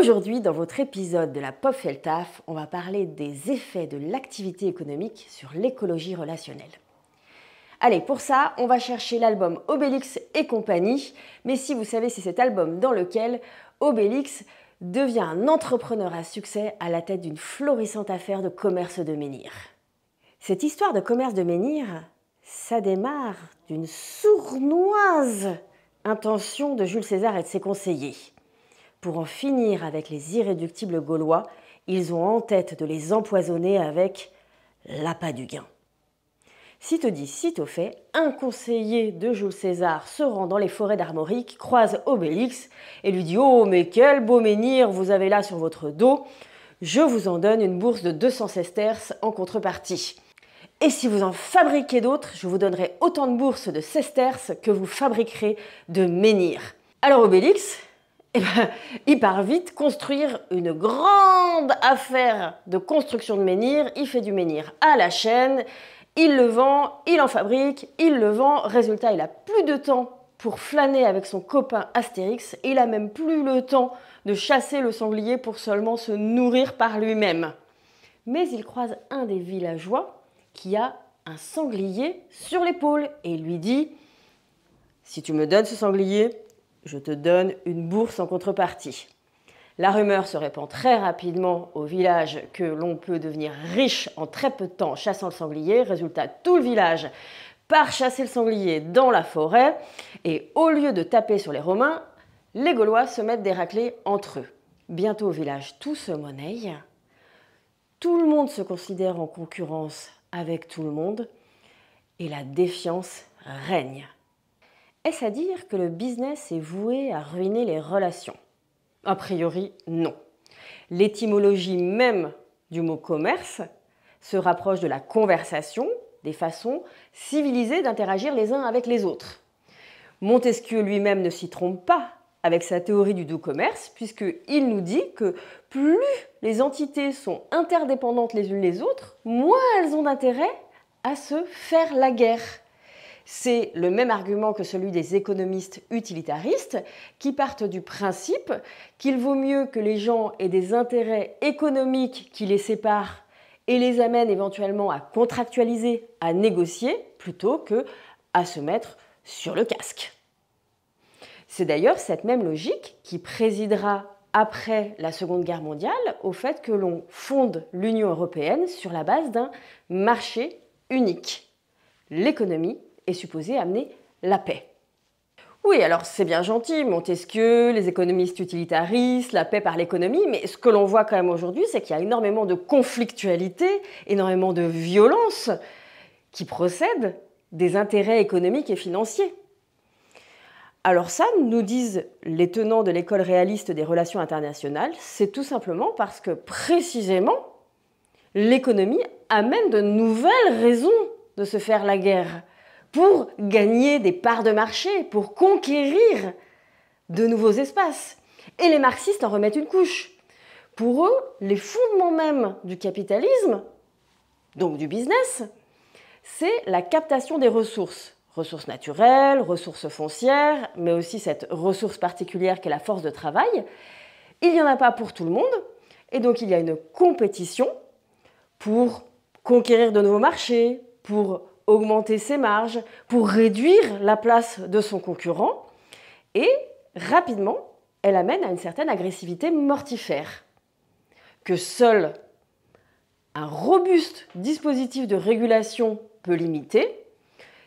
Aujourd'hui, dans votre épisode de la Pop fait le taf, on va parler des effets de l'activité économique sur l'écologie relationnelle. Allez, pour ça, on va chercher l'album Obélix et compagnie, mais si vous savez, c'est cet album dans lequel Obélix devient un entrepreneur à succès à la tête d'une florissante affaire de commerce de menhir. Cette histoire de commerce de menhir, ça démarre d'une sournoise intention de Jules César et de ses conseillers. Pour en finir avec les irréductibles Gaulois, ils ont en tête de les empoisonner avec l'appât du gain. Sitôt dit, sitôt fait, un conseiller de Jules César se rend dans les forêts d'Armorique, croise Obélix et lui dit « Oh, mais quel beau menhir vous avez là sur votre dos, je vous en donne une bourse de 200 sesterces en contrepartie. Et si vous en fabriquez d'autres, je vous donnerai autant de bourses de sesterces que vous fabriquerez de menhirs. » Alors Obélix, il part vite construire une grande affaire de construction de menhir. Il fait du menhir à la chaîne, il le vend, il en fabrique, il le vend. Résultat, il a plus de temps pour flâner avec son copain Astérix. Il a même plus le temps de chasser le sanglier pour seulement se nourrir par lui-même. Mais il croise un des villageois qui a un sanglier sur l'épaule et lui dit « Si tu me donnes ce sanglier, je te donne une bourse en contrepartie. » La rumeur se répand très rapidement au village que l'on peut devenir riche en très peu de temps en chassant le sanglier. Résultat, tout le village part chasser le sanglier dans la forêt et au lieu de taper sur les Romains, les Gaulois se mettent des raclées entre eux. Bientôt au village, tout se monnaie. Tout le monde se considère en concurrence avec tout le monde et la défiance règne. Est-ce à dire que le business est voué à ruiner les relations? A priori, non. L'étymologie même du mot commerce se rapproche de la conversation, des façons civilisées d'interagir les uns avec les autres. Montesquieu lui-même ne s'y trompe pas avec sa théorie du doux commerce, puisqu'il nous dit que plus les entités sont interdépendantes les unes les autres, moins elles ont d'intérêt à se faire la guerre. C'est le même argument que celui des économistes utilitaristes qui partent du principe qu'il vaut mieux que les gens aient des intérêts économiques qui les séparent et les amènent éventuellement à contractualiser, à négocier, plutôt qu'à se mettre sur le casque. C'est d'ailleurs cette même logique qui présidera après la Seconde Guerre mondiale au fait que l'on fonde l'Union européenne sur la base d'un marché unique. L'économie est supposé amener la paix. Oui, alors c'est bien gentil, Montesquieu, les économistes utilitaristes, la paix par l'économie, mais ce que l'on voit quand même aujourd'hui, c'est qu'il y a énormément de conflictualité, énormément de violence qui procèdent des intérêts économiques et financiers. Alors ça, nous disent les tenants de l'école réaliste des relations internationales, c'est tout simplement parce que précisément, l'économie amène de nouvelles raisons de se faire la guerre, pour gagner des parts de marché, pour conquérir de nouveaux espaces. Et les marxistes en remettent une couche. Pour eux, les fondements même du capitalisme, donc du business, c'est la captation des ressources. Ressources naturelles, ressources foncières, mais aussi cette ressource particulière qu'est la force de travail. Il n'y en a pas pour tout le monde, et donc il y a une compétition pour conquérir de nouveaux marchés, pour augmenter ses marges, pour réduire la place de son concurrent, et rapidement, elle amène à une certaine agressivité mortifère, que seul un robuste dispositif de régulation peut limiter.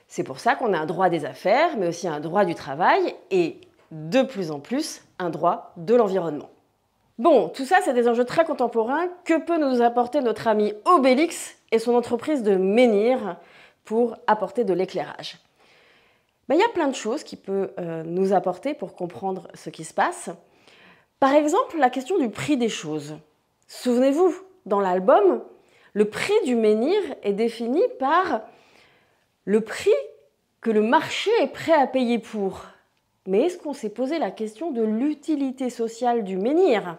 C'est pour ça qu'on a un droit des affaires, mais aussi un droit du travail, et de plus en plus, un droit de l'environnement. Bon, tout ça, c'est des enjeux très contemporains. Que peut nous apporter notre ami Obélix et son entreprise de menhir pour apporter de l'éclairage? Il y a plein de choses qui peuvent nous apporter pour comprendre ce qui se passe. Par exemple, la question du prix des choses. Souvenez-vous, dans l'album, le prix du menhir est défini par le prix que le marché est prêt à payer pour. Mais est-ce qu'on s'est posé la question de l'utilité sociale du menhir?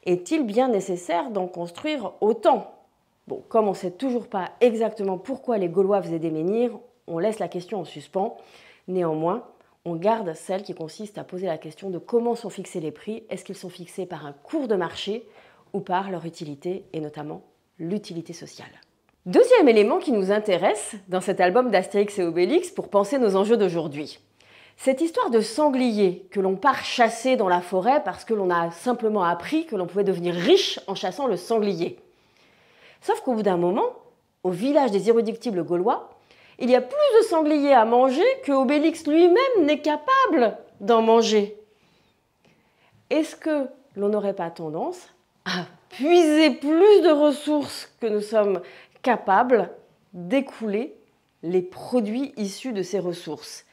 Est-il bien nécessaire d'en construire autant? Bon, comme on ne sait toujours pas exactement pourquoi les Gaulois faisaient des menhirs, on laisse la question en suspens. Néanmoins, On garde celle qui consiste à poser la question de comment sont fixés les prix. Est-ce qu'ils sont fixés par un cours de marché ou par leur utilité, et notamment l'utilité sociale. Deuxième élément qui nous intéresse dans cet album d'Astérix et Obélix pour penser nos enjeux d'aujourd'hui. Cette histoire de sanglier que l'on part chasser dans la forêt parce que l'on a simplement appris que l'on pouvait devenir riche en chassant le sanglier. Sauf qu'au bout d'un moment, au village des irréductibles gaulois, il y a plus de sangliers à manger que Obélix lui-même n'est capable d'en manger. Est-ce que l'on n'aurait pas tendance à puiser plus de ressources que nous sommes capables d'écouler les produits issus de ces ressources,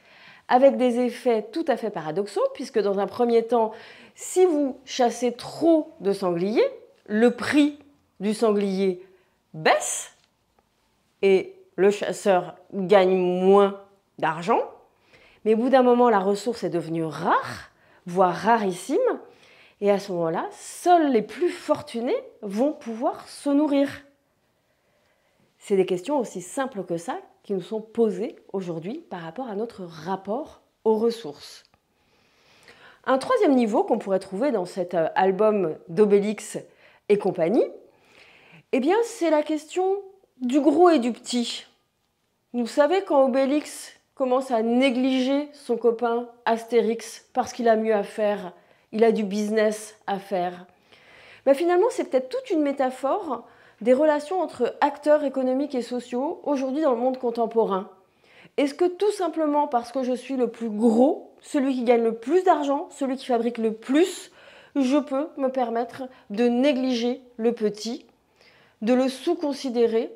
avec des effets tout à fait paradoxaux, puisque dans un premier temps, si vous chassez trop de sangliers, le prix du sanglier baisse et le chasseur gagne moins d'argent, mais au bout d'un moment, la ressource est devenue rare, voire rarissime, et à ce moment-là, seuls les plus fortunés vont pouvoir se nourrir. C'est des questions aussi simples que ça qui nous sont posées aujourd'hui par rapport à notre rapport aux ressources. Un troisième niveau qu'on pourrait trouver dans cet album d'Obélix et compagnie, eh bien, c'est la question du gros et du petit. Vous savez, quand Obélix commence à négliger son copain Astérix parce qu'il a mieux à faire, il a du business à faire, ben finalement, c'est peut-être toute une métaphore des relations entre acteurs économiques et sociaux aujourd'hui dans le monde contemporain. Est-ce que tout simplement parce que je suis le plus gros, celui qui gagne le plus d'argent, celui qui fabrique le plus, je peux me permettre de négliger le petit, de le sous-considérer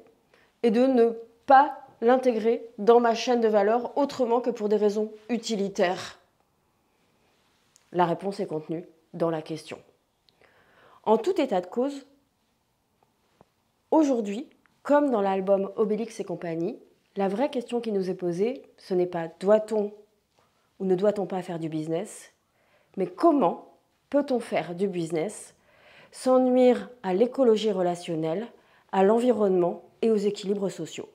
et de ne pas l'intégrer dans ma chaîne de valeur autrement que pour des raisons utilitaires? La réponse est contenue dans la question. En tout état de cause, aujourd'hui, comme dans l'album Obélix et compagnie, la vraie question qui nous est posée, ce n'est pas doit-on ou ne doit-on pas faire du business, mais comment peut-on faire du business sans nuire à l'écologie relationnelle, à l'environnement et aux équilibres sociaux.